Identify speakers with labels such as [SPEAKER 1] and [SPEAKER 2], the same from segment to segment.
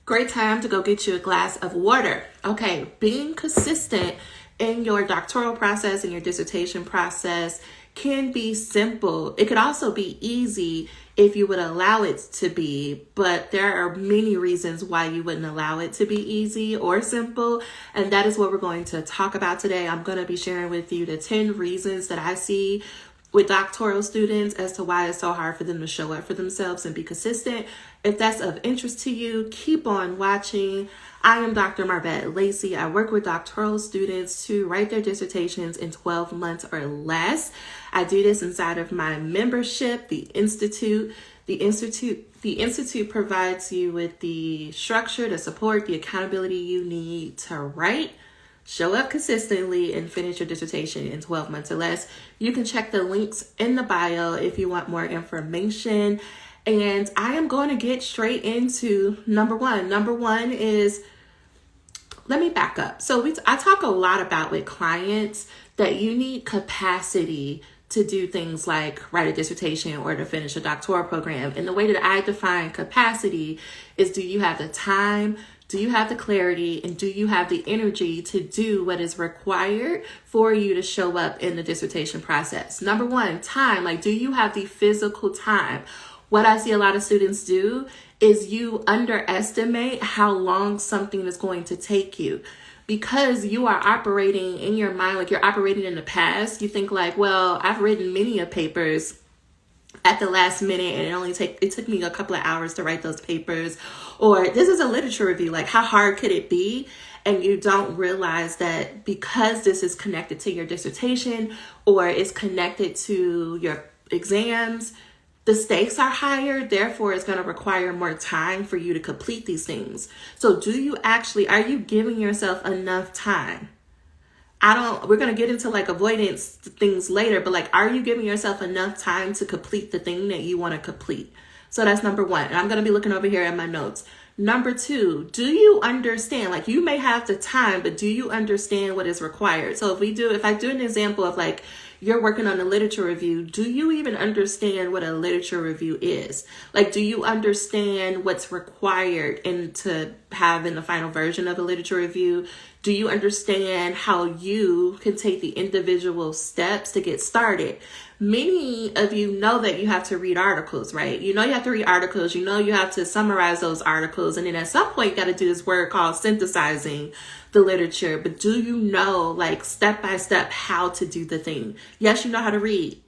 [SPEAKER 1] Great time to go get you a glass of water. Okay, being consistent in your doctoral process and your dissertation process can be simple. It could also be easy if you would allow it to be, but there are many reasons why you wouldn't allow it to be easy or simple, and that is what we're going to talk about today. I'm going to be sharing with you the 10 reasons that I see with doctoral students as to why it's so hard for them to show up for themselves and be consistent. If that's of interest to you, keep on watching. I am Dr. Marvette Lacy. I work with doctoral students to write their dissertations in 12 months or less. I do this inside of my membership, the Institute. The Institute provides you with the structure, the support, the accountability you need to write, show up consistently, and finish your dissertation in 12 months or less. You can check the links in the bio if you want more information. And I am going to get straight into number one. Number one is, let me back up. So I talk a lot about with clients that you need capacity to do things like write a dissertation or to finish a doctoral program. And the way that I define capacity is, do you have the time? Do you have the clarity, and do you have the energy to do what is required for you to show up in the dissertation process? Number one, time. Like, do you have the physical time? What I see a lot of students do is you underestimate how long something is going to take you. Because you are operating in your mind like you're operating in the past. You think like, well, I've written many of papers at the last minute, and it took me a couple of hours to write those papers. Or this is a literature review, like how hard could it be? And you don't realize that because this is connected to your dissertation or is connected to your exams, the stakes are higher, therefore it's going to require more time for you to complete these things. So are you giving yourself enough time? We're going to get into like avoidance things later, but like, are you giving yourself enough time to complete the thing that you want to complete? So that's number one. And I'm going to be looking over here at my notes. Number two, do you understand? Like, you may have the time, but do you understand what is required? So if I do an example of like, you're working on a literature review, do you even understand what a literature review is? Like, do you understand what's required to have in the final version of a literature review? Do you understand how you can take the individual steps to get started? Many of you know that you have to read articles, right? You know you have to read articles. You know you have to summarize those articles. And then at some point, you got to do this word called synthesizing the literature. But do you know, like, step by step how to do the thing? Yes, you know how to read.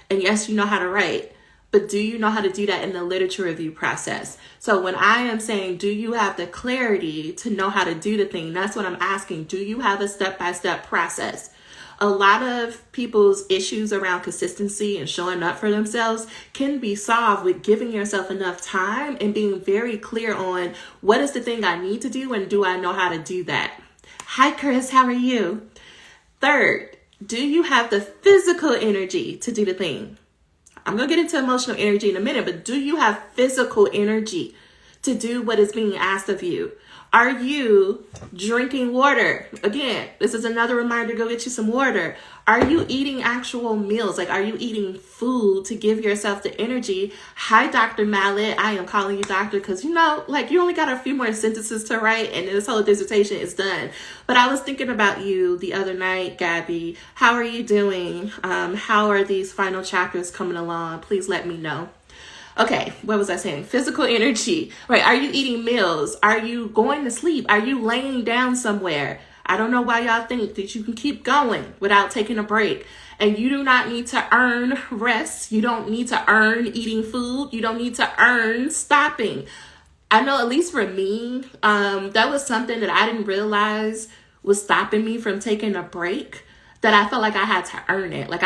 [SPEAKER 1] And yes, you know how to write. But do you know how to do that in the literature review process? So when I am saying, do you have the clarity to know how to do the thing? That's what I'm asking. Do you have a step-by-step process? A lot of people's issues around consistency and showing up for themselves can be solved with giving yourself enough time and being very clear on what is the thing I need to do and do I know how to do that? Hi, Chris. How are you? Third, do you have the physical energy to do the thing? I'm going to get into emotional energy in a minute, but do you have physical energy to do what is being asked of you? Are you drinking water? Again, this is another reminder to go get you some water. Are you eating actual meals? Like, are you eating food to give yourself the energy? Hi, Dr. Mallet. I am calling you doctor because, you only got a few more sentences to write and this whole dissertation is done. But I was thinking about you the other night, Gabby. How are you doing? How are these final chapters coming along? Please let me know. Okay, what was I saying? Physical energy, right? Are you eating meals? Are you going to sleep? Are you laying down somewhere? I don't know why y'all think that you can keep going without taking a break. And you do not need to earn rest. You don't need to earn eating food. You don't need to earn stopping. I know, at least for me, that was something that I didn't realize was stopping me from taking a break, that I felt like I had to earn it. Like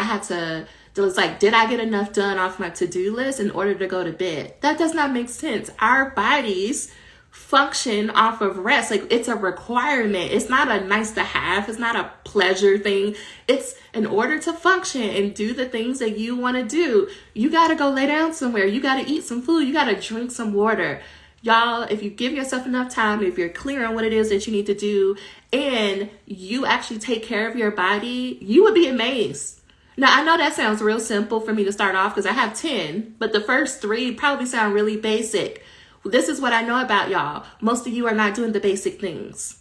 [SPEAKER 1] it was like, did I get enough done off my to-do list in order to go to bed? That does not make sense. Our bodies function off of rest. Like, it's a requirement. It's not a nice to have. It's not a pleasure thing. It's in order to function and do the things that you want to do. You got to go lay down somewhere. You got to eat some food. You got to drink some water. Y'all, if you give yourself enough time, if you're clear on what it is that you need to do, and you actually take care of your body, you would be amazed. Now, I know that sounds real simple for me to start off because I have 10, but the first 3 probably sound really basic. This is what I know about y'all. Most of you are not doing the basic things.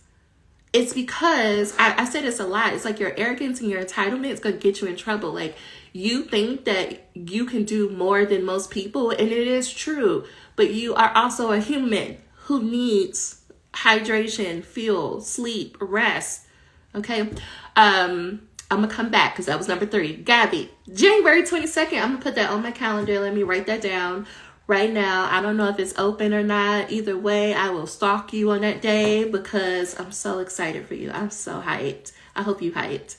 [SPEAKER 1] It's because, I say this a lot, it's like your arrogance and your entitlement is going to get you in trouble. Like, you think that you can do more than most people, and it is true. But you are also a human who needs hydration, fuel, sleep, rest. Okay? I'm going to come back because that was number 3. Gabby, January 22nd. I'm going to put that on my calendar. Let me write that down right now. I don't know if it's open or not. Either way, I will stalk you on that day because I'm so excited for you. I'm so hyped. I hope you hyped.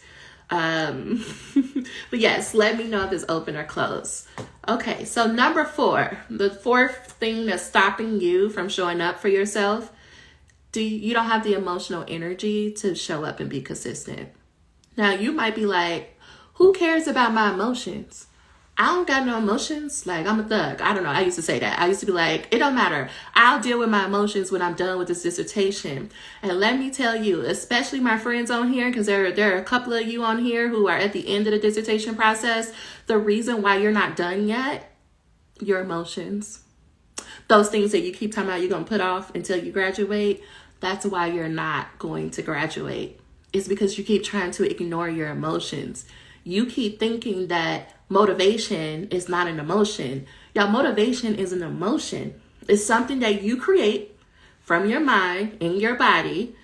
[SPEAKER 1] But yes, let me know if it's open or closed. Okay, so number 4, the 4th thing that's stopping you from showing up for yourself, you don't have the emotional energy to show up and be consistent. Now, you might be like, who cares about my emotions? I don't got no emotions. Like, I'm a thug. I don't know. I used to say that. I used to be like, it don't matter. I'll deal with my emotions when I'm done with this dissertation. And let me tell you, especially my friends on here, because there are a couple of you on here who are at the end of the dissertation process. The reason why you're not done yet, your emotions. Those things that you keep talking about you're going to put off until you graduate, that's why you're not going to graduate. It's because you keep trying to ignore your emotions. You keep thinking that motivation is not an emotion. Y'all, motivation is an emotion. It's something that you create from your mind in your body,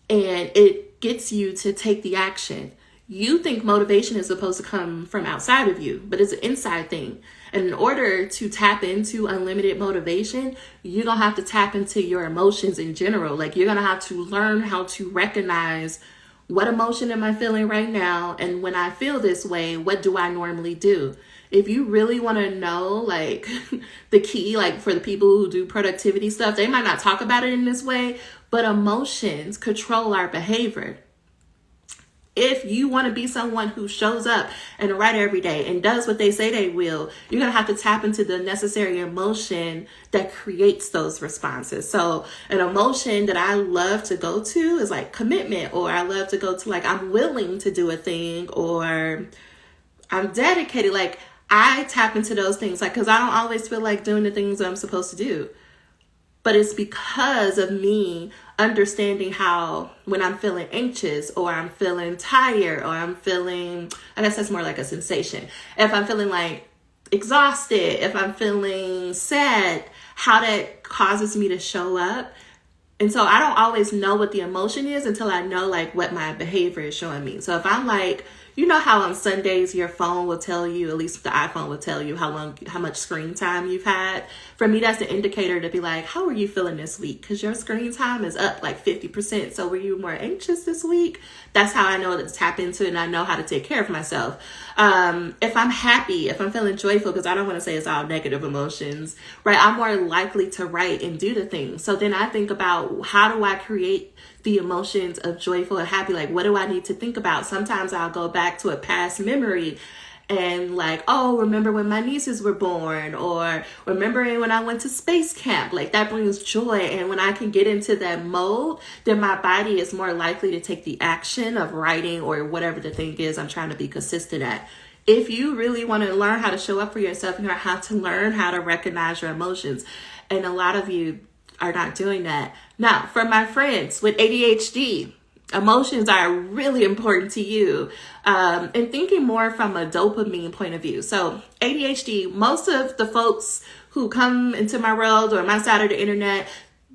[SPEAKER 1] and it gets you to take the action. You think motivation is supposed to come from outside of you, but it's an inside thing. And in order to tap into unlimited motivation, you're going to have to tap into your emotions in general. Like, you're going to have to learn how to recognize, what emotion am I feeling right now? And when I feel this way, what do I normally do? If you really want to know, like, the key, like, for the people who do productivity stuff, they might not talk about it in this way, but emotions control our behavior. If you want to be someone who shows up and write every day and does what they say they will, you're going to have to tap into the necessary emotion that creates those responses. So an emotion that I love to go to is like commitment, or I love to go to like, I'm willing to do a thing, or I'm dedicated. Like, I tap into those things, like, because I don't always feel like doing the things that I'm supposed to do. But it's because of me understanding how, when I'm feeling anxious, or I'm feeling tired, or I'm feeling, I guess that's more like a sensation. If I'm feeling like exhausted, if I'm feeling sad, how that causes me to show up. And so I don't always know what the emotion is until I know like what my behavior is showing me. So if I'm like, you know how on Sundays your phone will tell you, at least the iPhone will tell you how much screen time you've had. For me, that's an indicator to be like, how are you feeling this week? Because your screen time is up like 50%. So were you more anxious this week? That's how I know to tap into it, and I know how to take care of myself. If I'm happy, if I'm feeling joyful, because I don't want to say it's all negative emotions, right? I'm more likely to write and do the things. So then I think about, how do I create the emotions of joyful and happy? Like, what do I need to think about? Sometimes I'll go back to a past memory and like, oh, remember when my nieces were born, or remembering when I went to space camp. Like, that brings joy. And when I can get into that mode, then my body is more likely to take the action of writing or whatever the thing is I'm trying to be consistent at. If you really want to learn how to show up for yourself, you have to learn how to recognize your emotions. And a lot of you are not doing that. Now, for my friends with ADHD, emotions are really important to you. And thinking more from a dopamine point of view. So ADHD, most of the folks who come into my world or my side of the internet,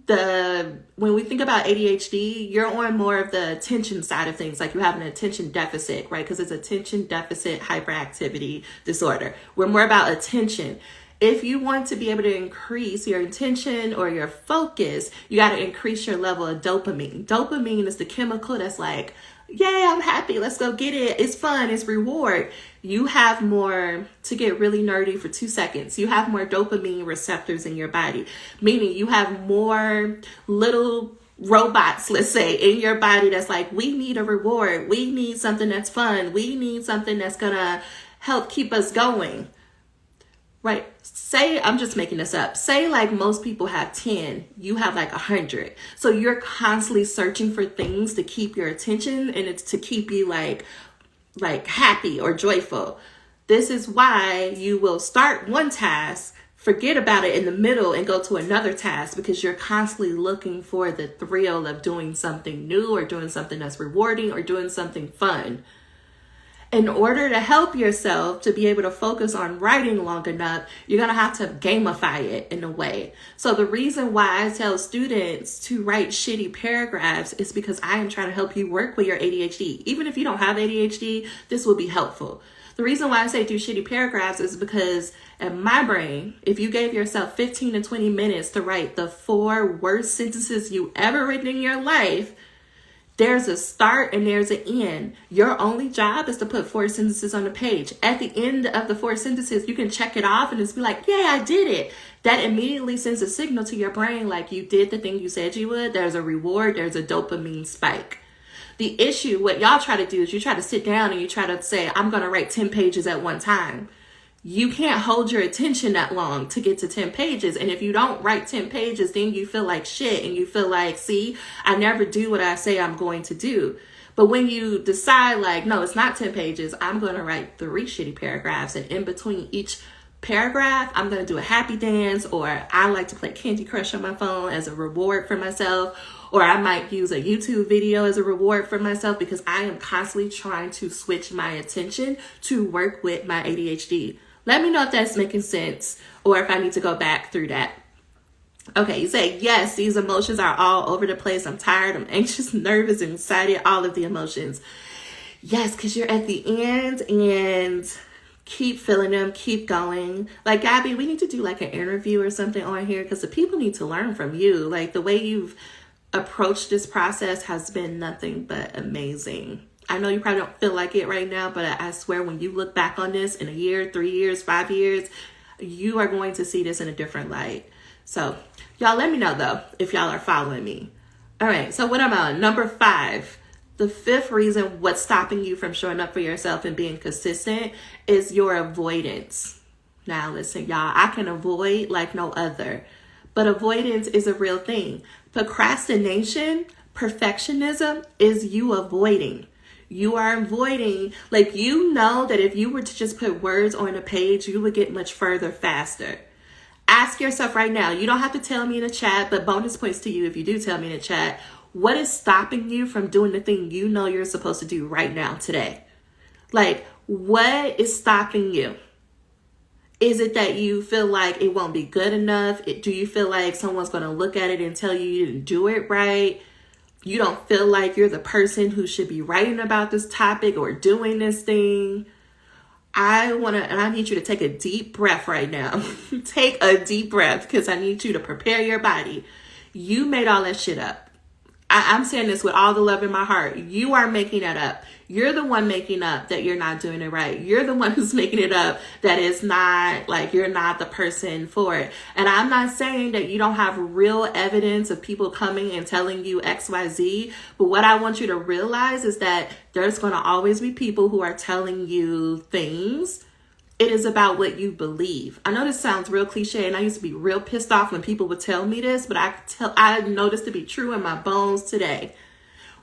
[SPEAKER 1] when we think about ADHD, you're on more of the attention side of things. Like, you have an attention deficit, right? Because it's attention deficit hyperactivity disorder. We're more about attention. If you want to be able to increase your attention or your focus, you got to increase your level of dopamine. Dopamine is the chemical that's like, yay, I'm happy, let's go get it. It's fun, it's reward. You have more, to get really nerdy for 2 seconds, you have more dopamine receptors in your body, meaning you have more little robots, let's say, in your body that's like, we need a reward. We need something that's fun. We need something that's going to help keep us going. Right? Say, I'm just making this up. Say like most people have 10, you have like 100. So you're constantly searching for things to keep your attention, and it's to keep you like happy or joyful. This is why you will start one task, forget about it in the middle and go to another task because you're constantly looking for the thrill of doing something new or doing something that's rewarding or doing something fun. In order to help yourself to be able to focus on writing long enough, you're going to have to gamify it in a way. So the reason why I tell students to write shitty paragraphs is because I am trying to help you work with your ADHD. Even if you don't have ADHD, this will be helpful. The reason why I say do shitty paragraphs is because in my brain, if you gave yourself 15 to 20 minutes to write the 4 worst sentences you ever written in your life, there's a start and there's an end. Your only job is to put 4 sentences on the page. At the end of the 4 sentences, you can check it off and just be like, yeah, I did it. That immediately sends a signal to your brain like you did the thing you said you would. There's a reward. There's a dopamine spike. The issue, what y'all try to do is you try to sit down and you try to say, I'm going to write 10 pages at one time. You can't hold your attention that long to get to 10 pages. And if you don't write 10 pages, then you feel like shit and you feel like, see, I never do what I say I'm going to do. But when you decide like, no, it's not 10 pages, I'm going to write 3 shitty paragraphs. And in between each paragraph, I'm going to do a happy dance, or I like to play Candy Crush on my phone as a reward for myself. Or I might use a YouTube video as a reward for myself because I am constantly trying to switch my attention to work with my ADHD. Let me know if that's making sense or if I need to go back through that. Okay, you say, yes, these emotions are all over the place. I'm tired, I'm anxious, nervous, and excited, all of the emotions. Yes, because you're at the end and keep feeling them, keep going. Like, Gabby, we need to do like an interview or something on here because the people need to learn from you. Like, the way you've approached this process has been nothing but amazing. I know you probably don't feel like it right now, but I swear when you look back on this in a year, 3 years, 5 years, you are going to see this in a different light. So y'all let me know though, if y'all are following me. All right. So what am I on? Number 5, the 5th reason what's stopping you from showing up for yourself and being consistent is your avoidance. Now listen, y'all, I can avoid like no other, but avoidance is a real thing. Procrastination, perfectionism is you avoiding. You are avoiding, like, you know that if you were to just put words on a page, you would get much further faster. Ask yourself right now, you don't have to tell me in the chat, but bonus points to you if you do tell me in the chat, what is stopping you from doing the thing you know you're supposed to do right now, today? Like, what is stopping you? Is it that you feel like it won't be good enough? Do you feel like someone's going to look at it and tell you you didn't do it right? You don't feel like you're the person who should be writing about this topic or doing this thing. I need you to take a deep breath right now. Take a deep breath because I need you to prepare your body. You made all that shit up. I'm saying this with all the love in my heart. You are making that up. You're the one making up that you're not doing it right. You're the one who's making it up that it's not, like, you're not the person for it. And I'm not saying that you don't have real evidence of people coming and telling you XYZ. But what I want you to realize is that there's going to always be people who are telling you things. It is about what you believe. I know this sounds real cliche, and I used to be real pissed off when people would tell me this, but I know this to be true in my bones today.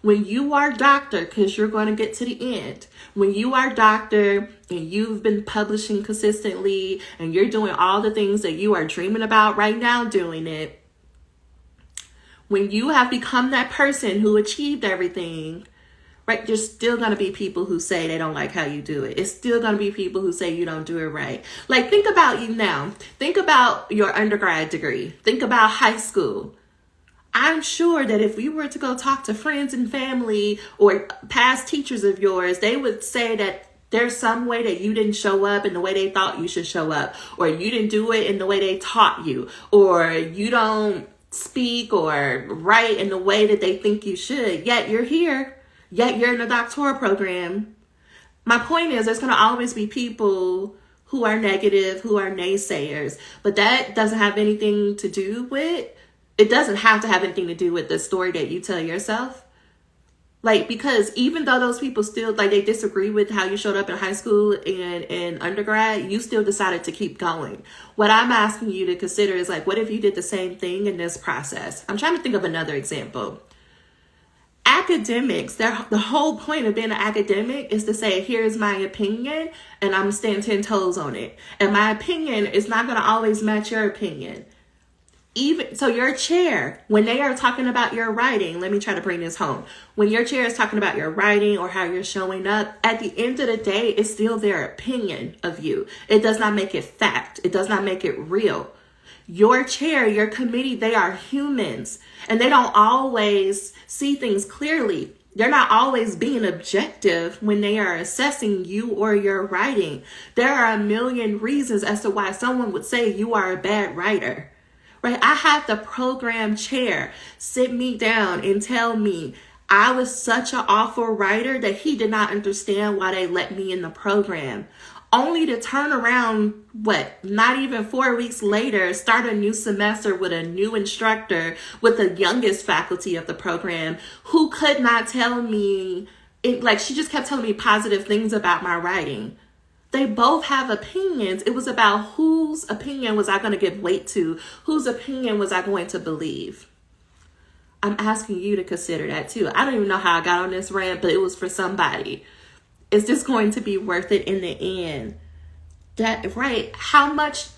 [SPEAKER 1] When you are doctor, because you're going to get to the end, when you are doctor and you've been publishing consistently and you're doing all the things that you are dreaming about right now doing it, when you have become that person who achieved everything, right, there's still going to be people who say they don't like how you do it. It's still going to be people who say you don't do it right. Like, think about you now. Think about your undergrad degree. Think about high school. I'm sure that if you were to go talk to friends and family or past teachers of yours, they would say that there's some way that you didn't show up in the way they thought you should show up, or you didn't do it in the way they taught you, or you don't speak or write in the way that they think you should, yet you're here. Yet you're in a doctoral program. My point is, there's going to always be people who are negative, who are naysayers. But that doesn't have anything to do with, it doesn't have to have anything to do with the story that you tell yourself. Like, because even though those people still, like, they disagree with how you showed up in high school and in undergrad, you still decided to keep going. What I'm asking you to consider is, like, what if you did the same thing in this process? I'm trying to think of another example. academics, the whole point of being an academic is to say, here's my opinion, and I'm staying 10 toes on it. And my opinion is not going to always match your opinion. Even so, your chair, when they are talking about your writing, let me try to bring this home. When your chair is talking about your writing or how you're showing up, at the end of the day, it's still their opinion of you. It does not make it fact. It does not make it real. Your chair, your committee, they are humans, and they don't always see things clearly. They're not always being objective when they are assessing you or your writing. There are a million reasons as to why someone would say you are a bad writer. Right? I had the program chair sit me down and tell me I was such an awful writer that he did not understand why they let me in the program. Only to turn around, not even 4 weeks later, start a new semester with a new instructor with the youngest faculty of the program who could not tell me, she just kept telling me positive things about my writing. They both have opinions. It was about whose opinion was I going to give weight to? Whose opinion was I going to believe? I'm asking you to consider that too. I don't even know how I got on this rant, but it was for somebody. Is this going to be worth it in the end? Right? How much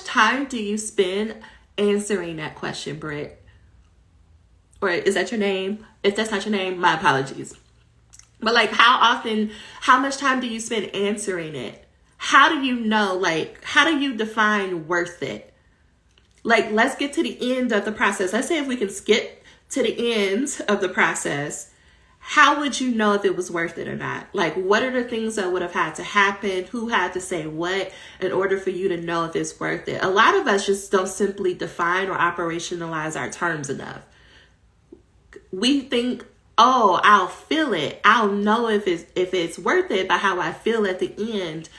[SPEAKER 1] time do you spend answering that question, Britt? Or is that your name? If that's not your name, my apologies. But how much time do you spend answering it? How do you know, how do you define worth it? Let's get to the end of the process. Let's say if we can skip to the end of the process, how would you know if it was worth it or not? What are the things that would have had to happen? Who had to say what in order for you to know if it's worth it? A lot of us just don't simply define or operationalize our terms enough. We think, oh, I'll feel it. I'll know if it's worth it by how I feel at the end.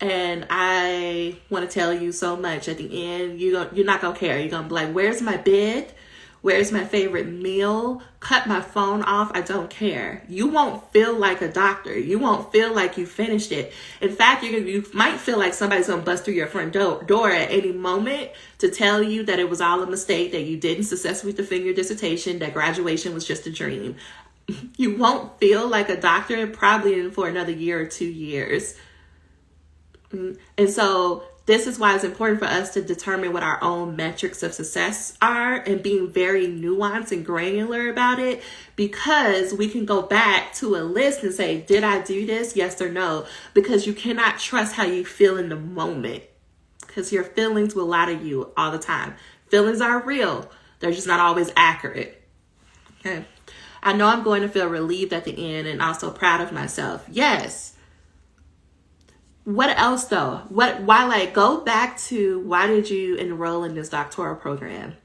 [SPEAKER 1] And I want to tell you so much at the end, you're not going to care. You're going to be like, where's my bed? Where's my favorite meal? Cut my phone off. I don't care. You won't feel like a doctor. You won't feel like you finished it. In fact, you might feel like somebody's going to bust through your front door at any moment to tell you that it was all a mistake, that you didn't successfully defend your dissertation, that graduation was just a dream. You won't feel like a doctor probably for another year or 2 years. And so this is why it's important for us to determine what our own metrics of success are and being very nuanced and granular about it, because we can go back to a list and say, did I do this? Yes or no? Because you cannot trust how you feel in the moment, because your feelings will lie to you all the time. Feelings are real. They're just not always accurate. Okay. I know I'm going to feel relieved at the end and also proud of myself. Yes. What else though? Go back to why did you enroll in this doctoral program?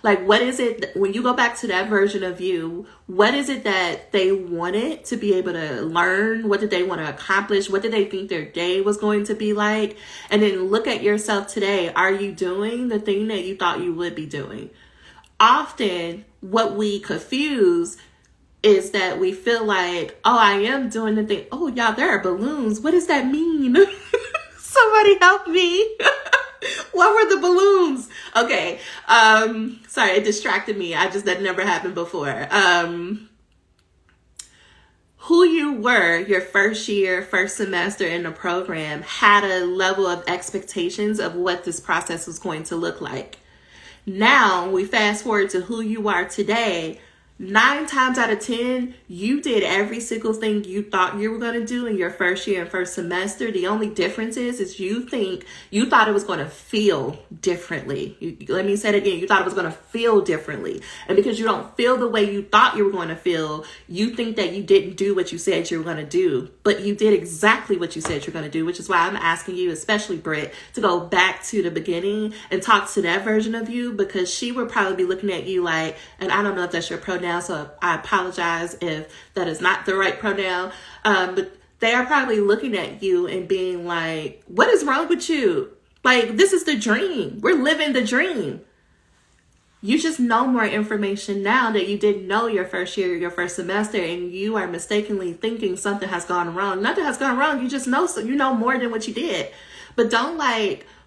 [SPEAKER 1] What is it, when you go back to that version of you, what is it that they wanted to be able to learn? What did they want to accomplish? What did they think their day was going to be like? And then look at yourself today. Are you doing the thing that you thought you would be doing? Often what we confuse is that we feel like, oh, I am doing the thing. Oh, y'all, there are balloons. What does that mean? Somebody help me. What were the balloons? Okay. Sorry, it distracted me. That never happened before. Who you were your first year, first semester in the program had a level of expectations of what this process was going to look like. Now we fast forward to who you are today. 9 times out of 10, you did every single thing you thought you were going to do in your first year and first semester. The only difference is you thought it was going to feel differently. Let me say it again. You thought it was going to feel differently. And because you don't feel the way you thought you were going to feel, you think that you didn't do what you said you were going to do. But you did exactly what you said you're going to do, which is why I'm asking you, especially Britt, to go back to the beginning and talk to that version of you, because she would probably be looking at you like, and I don't know if that's your pronoun, so I apologize if that is not the right pronoun, but they are probably looking at you and being like, what is wrong with you? This is the dream. We're living the dream. You just know more information now that you didn't know your first year, your first semester, and you are mistakenly thinking something has gone wrong. Nothing has gone wrong. You just know, so you know more than what you did. But don't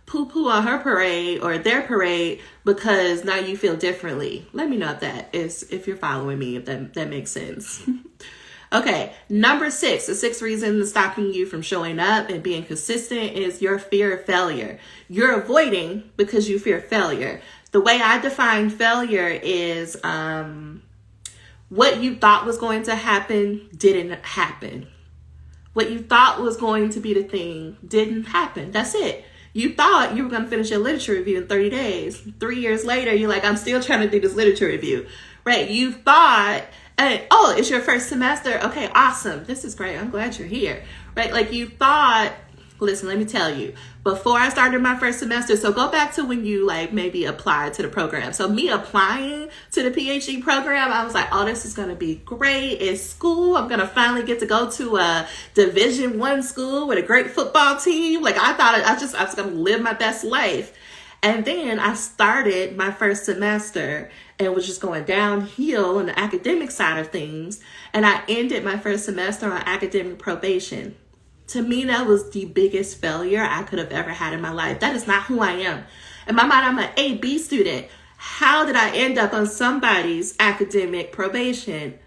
[SPEAKER 1] poo-poo on her parade or their parade because now you feel differently. Let me know if you're following me, if that makes sense. Okay, number 6, the 6th reason stopping you from showing up and being consistent is your fear of failure. You're avoiding because you fear failure. The way I define failure is what you thought was going to happen didn't happen. What you thought was going to be the thing didn't happen. That's it. You thought you were going to finish your literature review in 30 days. 3 years later, you're like, I'm still trying to do this literature review, right? You thought, oh, it's your first semester. Okay, awesome. This is great. I'm glad you're here, right? Like you thought, listen, let me tell you, before I started my first semester, so go back to when you like maybe applied to the program. So me applying to the PhD program, I was like, oh, this is going to be great. It's school. I'm going to finally get to go to a Division I school with a great football team. Like I thought I was going to live my best life. And then I started my first semester and was just going downhill on the academic side of things. And I ended my first semester on academic probation. To me, that was the biggest failure I could have ever had in my life. That is not who I am. In my mind, I'm an A-B student. How did I end up on somebody's academic probation?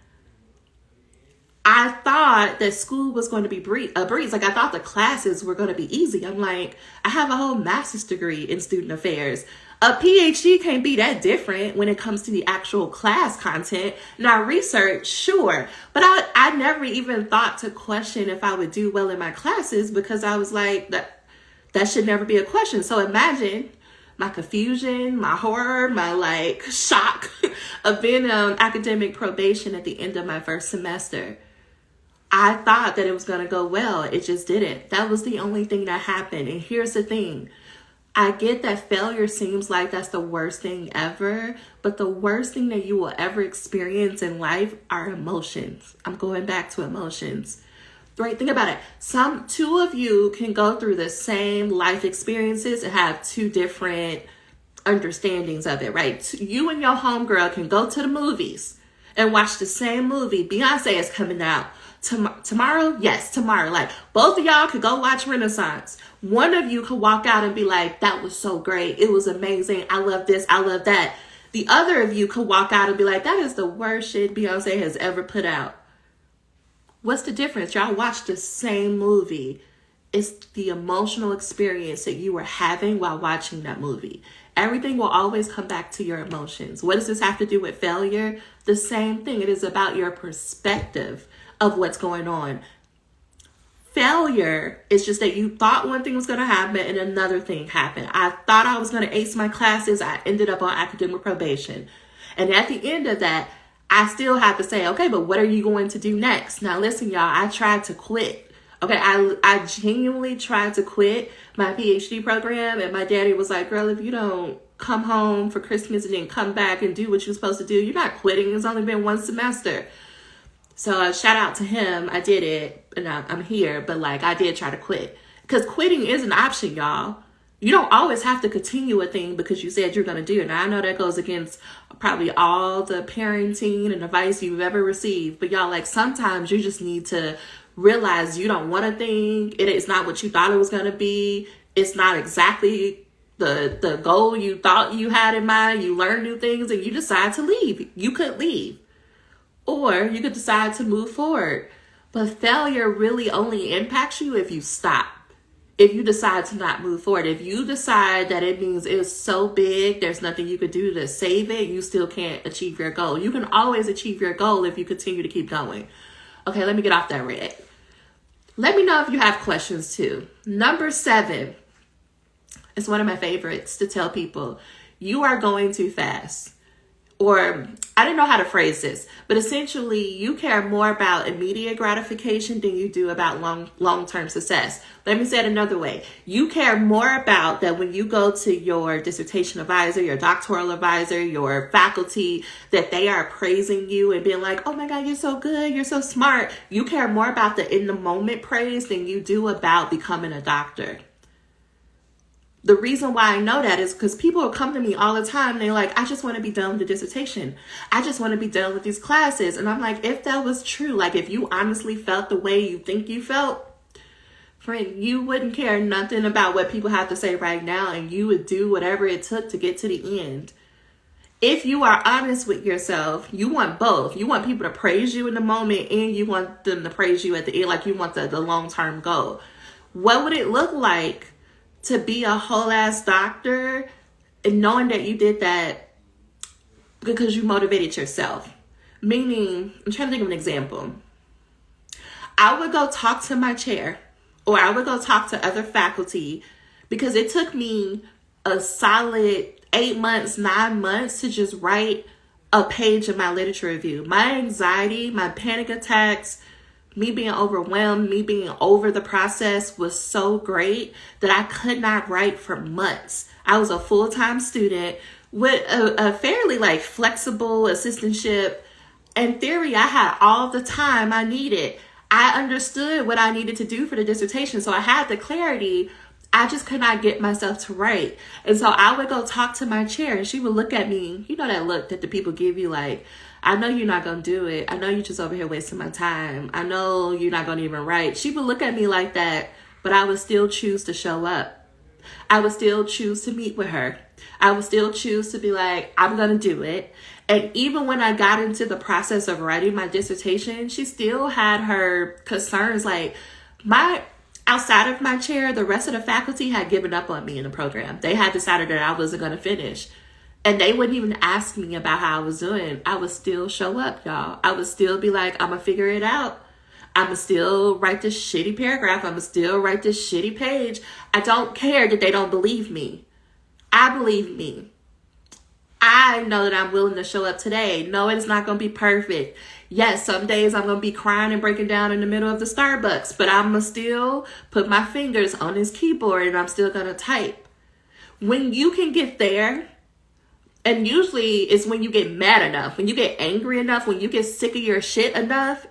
[SPEAKER 1] I thought that school was going to be a breeze. Like I thought the classes were going to be easy. I'm like, I have a whole master's degree in student affairs. A PhD can't be that different when it comes to the actual class content. Now, research, sure. But I never even thought to question if I would do well in my classes because I was like, that should never be a question. So imagine my confusion, my horror, my like shock of being on academic probation at the end of my first semester. I thought that it was going to go well. It just didn't. That was the only thing that happened. And here's the thing. I get that failure seems like that's the worst thing ever, but the worst thing that you will ever experience in life are emotions. I'm going back to emotions, right? Think about it. Two of you can go through the same life experiences and have two different understandings of it, right? You and your homegirl can go to the movies and watch the same movie. Beyonce is coming out. Tomorrow? Yes, tomorrow. Like both of y'all could go watch Renaissance. One of you could walk out and be like, that was so great. It was amazing. I love this. I love that. The other of you could walk out and be like, that is the worst shit Beyonce has ever put out. What's the difference? Y'all watched the same movie. It's the emotional experience that you were having while watching that movie. Everything will always come back to your emotions. What does this have to do with failure? The same thing. It is about your perspective of what's going on. Failure is just that you thought one thing was going to happen and another thing happened. I thought I was going to ace my classes. I ended up on academic probation. And at the end of that, I still have to say, okay, but what are you going to do next? Now, listen, y'all, I tried to quit. Okay, I genuinely tried to quit my PhD program. And my daddy was like, girl, if you don't come home for Christmas and then come back and do what you're supposed to do, you're not quitting. It's only been one semester. So shout out to him. I did it and I'm here, but like I did try to quit because quitting is an option, y'all. You don't always have to continue a thing because you said you're going to do it. Now I know that goes against probably all the parenting and advice you've ever received, but y'all, like sometimes you just need to realize you don't want a thing. It is not what you thought it was going to be. It's not exactly the goal you thought you had in mind. You learn new things and you decide to leave. You could leave. Or you could decide to move forward. But failure really only impacts you if you stop. If you decide to not move forward. If you decide that it means it's so big, there's nothing you could do to save it, you still can't achieve your goal. You can always achieve your goal if you continue to keep going. Okay, let me get off that rant. Let me know if you have questions too. Number 7 is one of my favorites to tell people. You are going too fast. Or I didn't know how to phrase this, but essentially you care more about immediate gratification than you do about long-term success. Let me say it another way. You care more about that when you go to your dissertation advisor, your doctoral advisor, your faculty, that they are praising you and being like, oh my God, you're so good. You're so smart. You care more about the in the moment praise than you do about becoming a doctor. The reason why I know that is because people will come to me all the time. They're like, I just want to be done with the dissertation. I just want to be done with these classes. And I'm like, if that was true, like if you honestly felt the way you think you felt, Friend, you wouldn't care nothing about what people have to say right now, and you would do whatever it took to get to the end. If you are honest with yourself, you want both. You want people to praise you in the moment, and you want them to praise you at the end, like you want the long-term goal. What would it look like to be a whole-ass doctor and knowing that you did that because you motivated yourself? Meaning, I'm trying to think of an example. I would go talk to my chair, or I would go talk to other faculty, because it took me a solid 8 months, 9 months to just write a page of my literature review. My anxiety, my panic attacks, me being overwhelmed, me being over the process was so great that I could not write for months. I was a full-time student with a fairly flexible assistantship. In theory, I had all the time I needed. I understood what I needed to do for the dissertation, so I had the clarity. I just could not get myself to write. And so I would go talk to my chair, and she would look at me. You know that look that the people give you, like, I know you're not going to do it. I know you're just over here wasting my time. I know you're not going to even write. She would look at me like that, but I would still choose to show up. I would still choose to meet with her. I would still choose to be like, I'm going to do it. And even when I got into the process of writing my dissertation, she still had her concerns. Like, outside of my chair, the rest of the faculty had given up on me in the program. They had decided that I wasn't going to finish. And they wouldn't even ask me about how I was doing. I would still show up, y'all. I would still be like, I'm going to figure it out. I'm going to still write this shitty paragraph. I'm going to still write this shitty page. I don't care that they don't believe me. I believe me. I know that I'm willing to show up today. No, it's not going to be perfect. Yes, some days I'm going to be crying and breaking down in the middle of the Starbucks, but I'm going to still put my fingers on this keyboard and I'm still going to type. When you can get there, and usually it's when you get mad enough, when you get angry enough, when you get sick of your shit enough,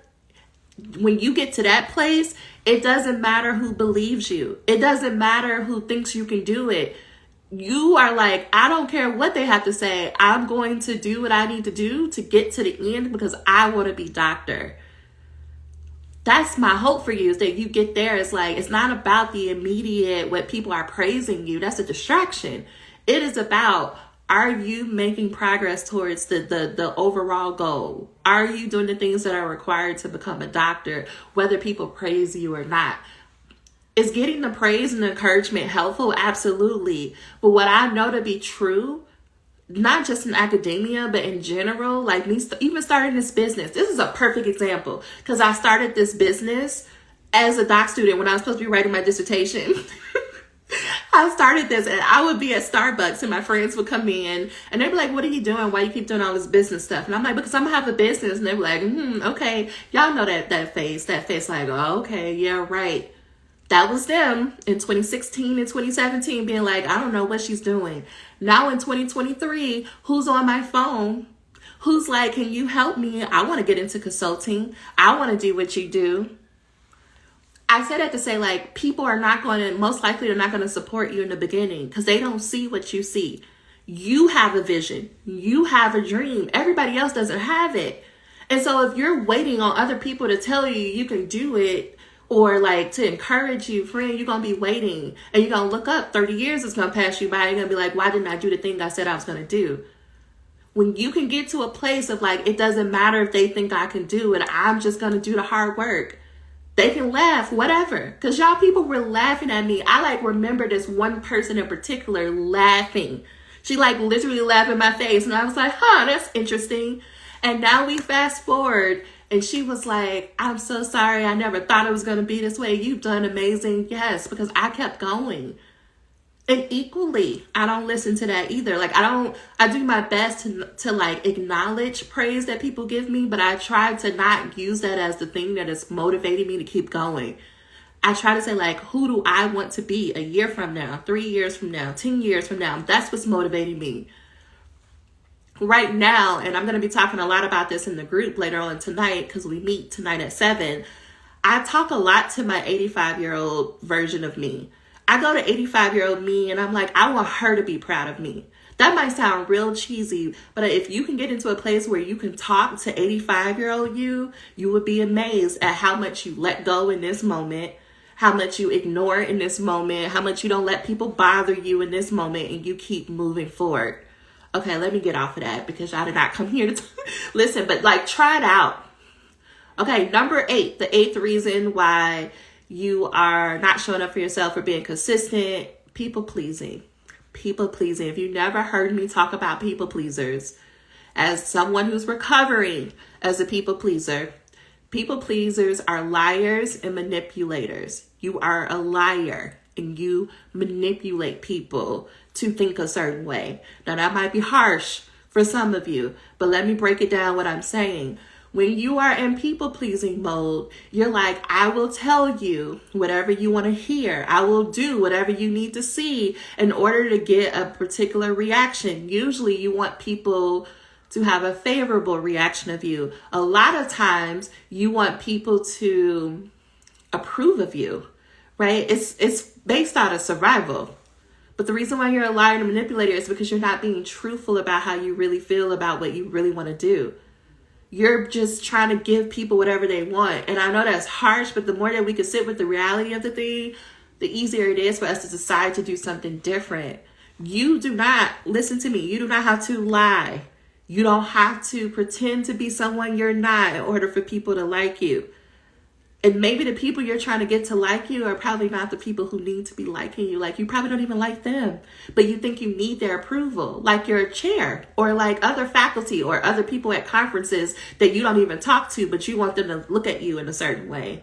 [SPEAKER 1] when you get to that place, it doesn't matter who believes you. It doesn't matter who thinks you can do it. You are like, I don't care what they have to say. I'm going to do what I need to do to get to the end because I want to be doctor. That's my hope for you, is that you get there. It's like, it's not about the immediate, what people are praising you. That's a distraction. It is about, are you making progress towards the overall goal? Are you doing the things that are required to become a doctor, whether people praise you or not? Is getting the praise and encouragement helpful? Absolutely. But what I know to be true, not just in academia, but in general, like me even starting this business. This is a perfect example because I started this business as a doc student when I was supposed to be writing my dissertation. I started this and I would be at Starbucks and my friends would come in and they'd be like, what are you doing? Why you keep doing all this business stuff? And I'm like, because I'm gonna have a business. And they'd be like, okay. Y'all know that face like, oh, okay, yeah, right. That was them in 2016 and 2017 being like, I don't know what she's doing. Now in 2023, who's on my phone? Who's like, can you help me? I want to get into consulting. I want to do what you do. I said that to say, like, people are not going to, most likely they're not going to support you in the beginning because they don't see what you see. You have a vision. You have a dream. Everybody else doesn't have it. And so if you're waiting on other people to tell you you can do it, or like to encourage you, friend, you're going to be waiting and you're going to look up 30 years is going to pass you by. You're going to be like, why didn't I do the thing I said I was going to do? When you can get to a place of like, it doesn't matter if they think I can do it. I'm just going to do the hard work. They can laugh, whatever. Because y'all people were laughing at me. I like remember this one person in particular laughing. She like literally laughed in my face. And I was like, that's interesting. And now we fast forward. And she was like, I'm so sorry. I never thought it was going to be this way. You've done amazing. Yes, because I kept going. And equally, I don't listen to that either. Like, I do my best to like acknowledge praise that people give me, but I try to not use that as the thing that is motivating me to keep going. I try to say like, who do I want to be a year from now, 3 years from now, 10 years from now? That's what's motivating me. Right now, and I'm going to be talking a lot about this in the group later on tonight because we meet tonight at 7. I talk a lot to my 85-year-old version of me. I go to 85-year-old me and I'm like, I want her to be proud of me. That might sound real cheesy, but if you can get into a place where you can talk to 85-year-old you would be amazed at how much you let go in this moment, how much you ignore in this moment, how much you don't let people bother you in this moment, and you keep moving forward. Okay, let me get off of that because y'all did not come here to listen, but like try it out. Okay, number 8, the 8th reason why you are not showing up for yourself or being consistent, people pleasing. People pleasing. If you never heard me talk about people pleasers, as someone who's recovering as a people pleasers are liars and manipulators. You are a liar and you manipulate people to think a certain way. Now that might be harsh for some of you, but let me break it down what I'm saying. When you are in people-pleasing mode, you're like, I will tell you whatever you want to hear. I will do whatever you need to see in order to get a particular reaction. Usually you want people to have a favorable reaction of you. A lot of times you want people to approve of you, right? It's based out of survival. But the reason why you're a liar and a manipulator is because you're not being truthful about how you really feel about what you really want to do. You're just trying to give people whatever they want. And I know that's harsh, but the more that we can sit with the reality of the thing, the easier it is for us to decide to do something different. You do not, listen to me, you do not have to lie. You don't have to pretend to be someone you're not in order for people to like you. And maybe the people you're trying to get to like you are probably not the people who need to be liking you. Like you probably don't even like them, but you think you need their approval, like your chair or like other faculty or other people at conferences that you don't even talk to, but you want them to look at you in a certain way.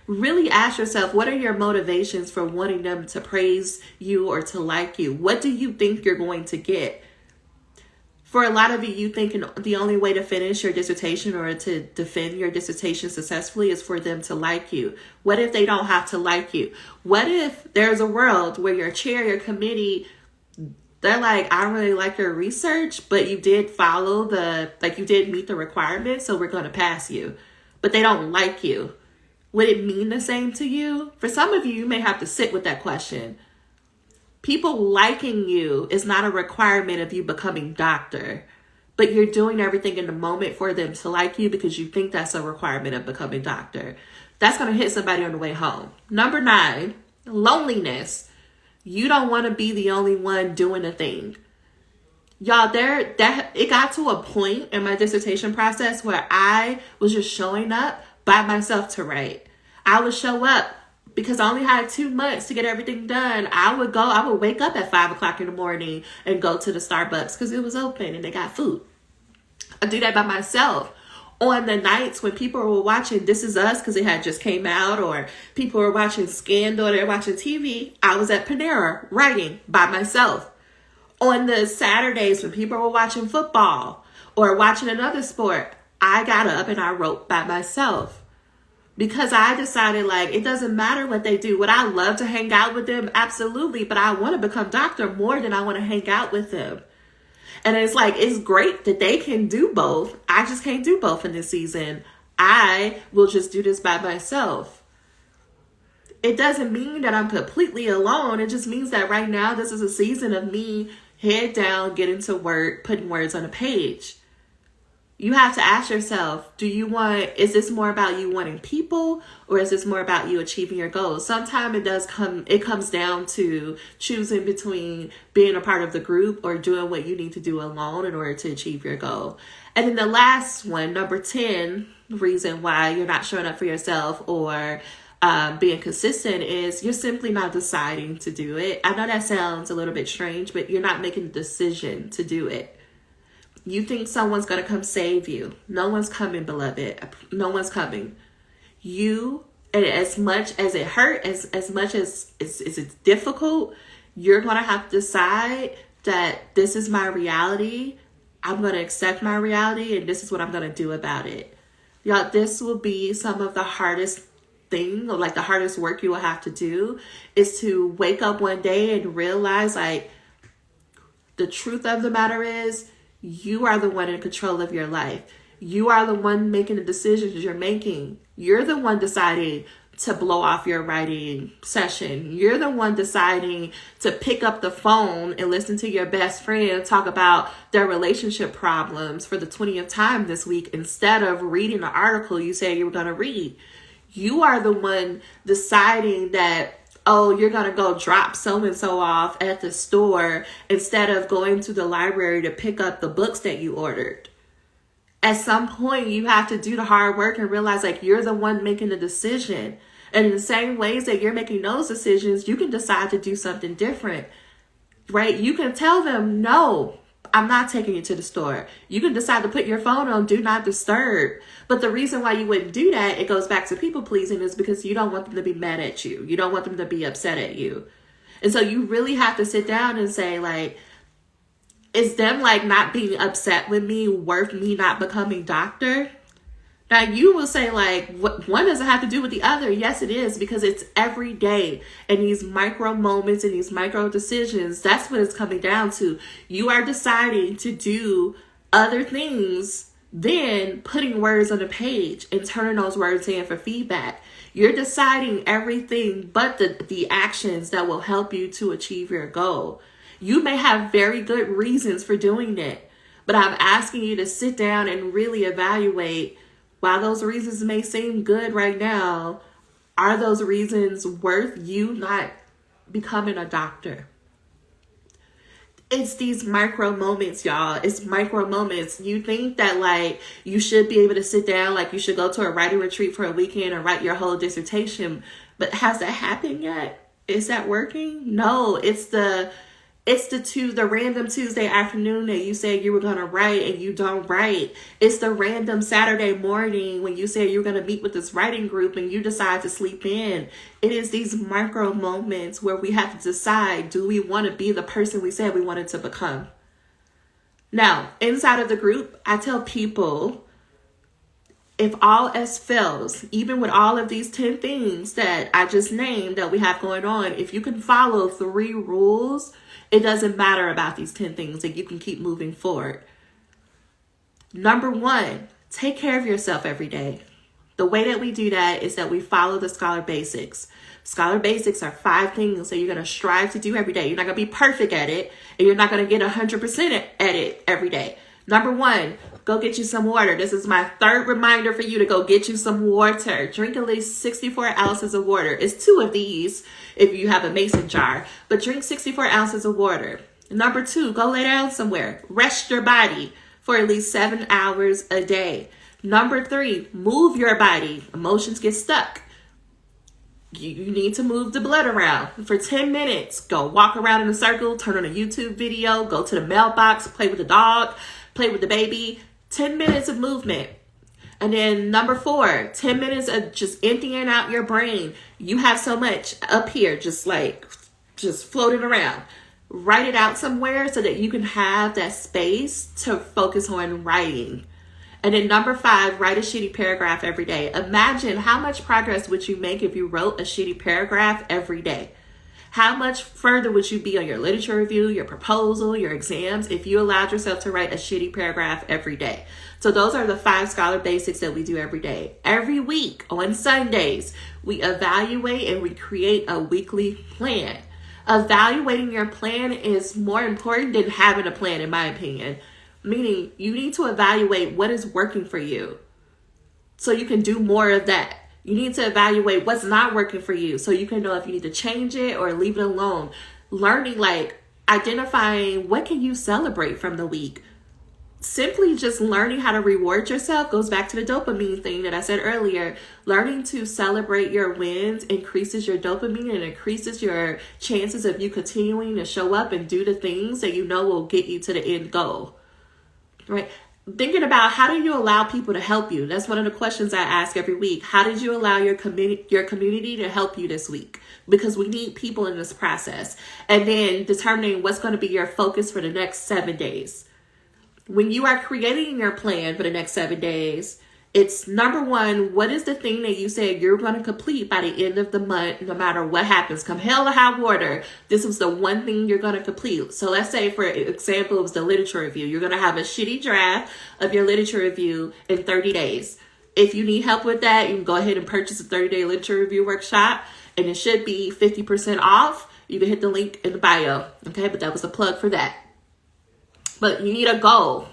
[SPEAKER 1] Really ask yourself, what are your motivations for wanting them to praise you or to like you? What do you think you're going to get? For a lot of you thinking the only way to finish your dissertation or to defend your dissertation successfully is for them to like you. What if they don't have to like you? What if there's a world where your chair, your committee, they're like, I really like your research, but you did follow you did meet the requirements, so we're going to pass you. But they don't like you. Would it mean the same to you? For some of you, you may have to sit with that question. People liking you is not a requirement of you becoming doctor, but you're doing everything in the moment for them to like you because you think that's a requirement of becoming doctor. That's going to hit somebody on the way home. Number 9, loneliness. You don't want to be the only one doing a thing. Y'all, it got to a point in my dissertation process where I was just showing up by myself to write. I would show up because I only had 2 months to get everything done. I would wake up at 5 o'clock in the morning and go to the Starbucks because it was open and they got food. I do that by myself. On the nights when people were watching This Is Us because it had just came out, or people were watching Scandal, they were watching TV, I was at Panera writing by myself. On the Saturdays when people were watching football or watching another sport, I got up and I wrote by myself. Because I decided, like, it doesn't matter what they do. Would I love to hang out with them? Absolutely. But I want to become doctor more than I want to hang out with them. And it's like, it's great that they can do both. I just can't do both in this season. I will just do this by myself. It doesn't mean that I'm completely alone. It just means that right now, this is a season of me head down, getting to work, putting words on a page. You have to ask yourself, is this more about you wanting people, or is this more about you achieving your goals? Sometimes it comes down to choosing between being a part of the group or doing what you need to do alone in order to achieve your goal. And then the last one, number 10, reason why you're not showing up for yourself or being consistent is you're simply not deciding to do it. I know that sounds a little bit strange, but you're not making a decision to do it. You think someone's going to come save you. No one's coming, beloved. No one's coming. You, and as much as it hurts, as much as it's difficult, you're going to have to decide that this is my reality. I'm going to accept my reality, and this is what I'm going to do about it. Y'all, this will be some of the hardest thing, or like the hardest work you will have to do, is to wake up one day and realize, like, the truth of the matter is, you are the one in control of your life. You are the one making the decisions you're making. You're the one deciding to blow off your writing session. You're the one deciding to pick up the phone and listen to your best friend talk about their relationship problems for the 20th time this week instead of reading the article you said you were going to read. You are the one deciding that, oh, you're going to go drop so-and-so off at the store instead of going to the library to pick up the books that you ordered. At some point, you have to do the hard work and realize like you're the one making the decision. And in the same ways that you're making those decisions, you can decide to do something different, right? You can tell them, no, I'm not taking you to the store. You can decide to put your phone on do not disturb. But the reason why you wouldn't do that, it goes back to people pleasing, is because you don't want them to be mad at you. You don't want them to be upset at you. And so you really have to sit down and say, like, is them like not being upset with me worth me not becoming doctor? Now you will say like, one doesn't have to do with the other. Yes, it is, because it's every day. And these micro moments and these micro decisions, that's what it's coming down to. You are deciding to do other things than putting words on a page and turning those words in for feedback. You're deciding everything but the actions that will help you to achieve your goal. You may have very good reasons for doing it, but I'm asking you to sit down and really evaluate, while those reasons may seem good right now, are those reasons worth you not becoming a doctor? It's these micro moments, y'all. It's micro moments. You think that like you should be able to sit down, like you should go to a writing retreat for a weekend and write your whole dissertation, but has that happened yet? Is that working? No, it's the random Tuesday afternoon that you said you were going to write and you don't write. It's the random Saturday morning when you said you're going to meet with this writing group and you decide to sleep in. It is these micro moments where we have to decide, do we want to be the person we said we wanted to become? Now, inside of the group, I tell people, if all else fails, even with all of these 10 things that I just named that we have going on, if you can follow 3 rules, it doesn't matter about these 10 things, and you can keep moving forward. Number 1, take care of yourself every day. The way that we do that is that we follow the Scholar Basics. Scholar Basics are 5 things that you're going to strive to do every day. You're not going to be perfect at it, and you're not going to get 100% at it every day. Number 1, go get you some water. This is my 3rd reminder for you to go get you some water. Drink at least 64 ounces of water. It's 2 of these if you have a mason jar, but drink 64 ounces of water. Number 2, go lay down somewhere. Rest your body for at least 7 hours a day. Number 3, move your body. Emotions get stuck. You need to move the blood around for 10 minutes. Go walk around in a circle, turn on a YouTube video, go to the mailbox, play with the dog, play with the baby. 10 minutes of movement. And then number 4, 10 minutes of just emptying out your brain. You have so much up here, just floating around. Write it out somewhere so that you can have that space to focus on writing. And then number 5, write a shitty paragraph every day. Imagine how much progress would you make if you wrote a shitty paragraph every day? How much further would you be on your literature review, your proposal, your exams, if you allowed yourself to write a shitty paragraph every day? So those are the 5 Scholar Basics that we do every day. Every week on Sundays, we evaluate and we create a weekly plan. Evaluating your plan is more important than having a plan, in my opinion. Meaning you need to evaluate what is working for you so you can do more of that. You need to evaluate what's not working for you so you can know if you need to change it or leave it alone. Learning, like identifying what can you celebrate from the week. Simply just learning how to reward yourself goes back to the dopamine thing that I said earlier. Learning to celebrate your wins increases your dopamine and increases your chances of you continuing to show up and do the things that you know will get you to the end goal. Right? Thinking about how do you allow people to help you? That's one of the questions I ask every week. How did you allow your community to help you this week? Because we need people in this process. And then determining what's going to be your focus for the next 7 days. When you are creating your plan for the next 7 days, it's number 1, what is the thing that you said you're going to complete by the end of the month, no matter what happens? Come hell or high water, this was the one thing you're going to complete. So let's say, for example, it was the literature review. You're going to have a shitty draft of your literature review in 30 days. If you need help with that, you can go ahead and purchase a 30-day literature review workshop, and it should be 50% off. You can hit the link in the bio. Okay, but that was a plug for that. But you need a goal.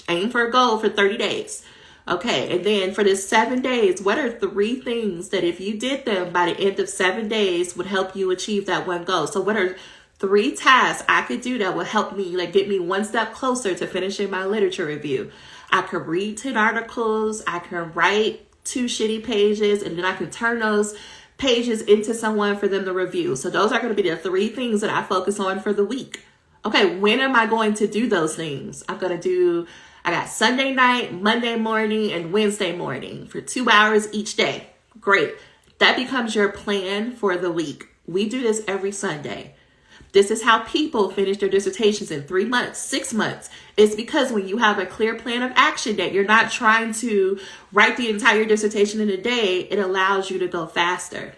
[SPEAKER 1] Aim for a goal for 30 days. Okay, and then for this 7 days, what are 3 things that if you did them by the end of 7 days would help you achieve that one goal? So what are 3 tasks I could do that will help me, like, get me one step closer to finishing my literature review? I could read 10 articles, I can write 2 shitty pages, and then I can turn those pages into someone for them to review. So those are going to be the 3 things that I focus on for the week. Okay, when am I going to do those things? I got Sunday night, Monday morning, and Wednesday morning for 2 hours each day. Great. That becomes your plan for the week. We do this every Sunday. This is how people finish their dissertations in 3 months, 6 months. It's because when you have a clear plan of action that you're not trying to write the entire dissertation in a day, it allows you to go faster.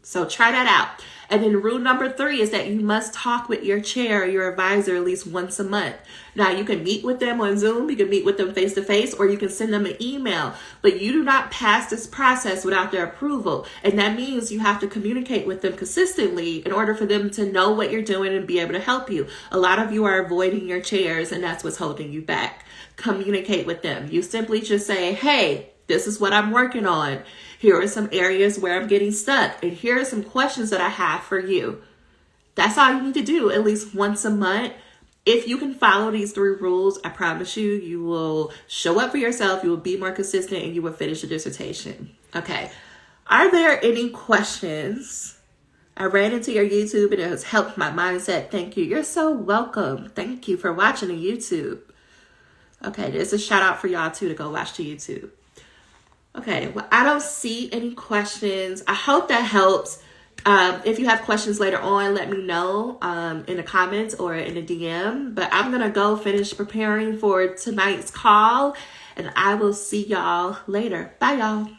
[SPEAKER 1] So try that out. And then rule number 3 is that you must talk with your chair or your advisor at least once a month. Now, you can meet with them on Zoom, you can meet with them face to face, or you can send them an email. But you do not pass this process without their approval. And that means you have to communicate with them consistently in order for them to know what you're doing and be able to help you. A lot of you are avoiding your chairs, and that's what's holding you back. Communicate with them. You simply just say, hey, this is what I'm working on. Here are some areas where I'm getting stuck. And here are some questions that I have for you. That's all you need to do at least once a month. If you can follow these 3 rules, I promise you, you will show up for yourself, you will be more consistent, and you will finish your dissertation. Okay. Are there any questions? I ran into your YouTube and it has helped my mindset. Thank you. You're so welcome. Thank you for watching the YouTube. Okay, there's a shout out for y'all too to go watch the YouTube. Okay, well, I don't see any questions. I hope that helps. If you have questions later on, let me know in the comments or in the DM. But I'm going to go finish preparing for tonight's call, and I will see y'all later. Bye, y'all.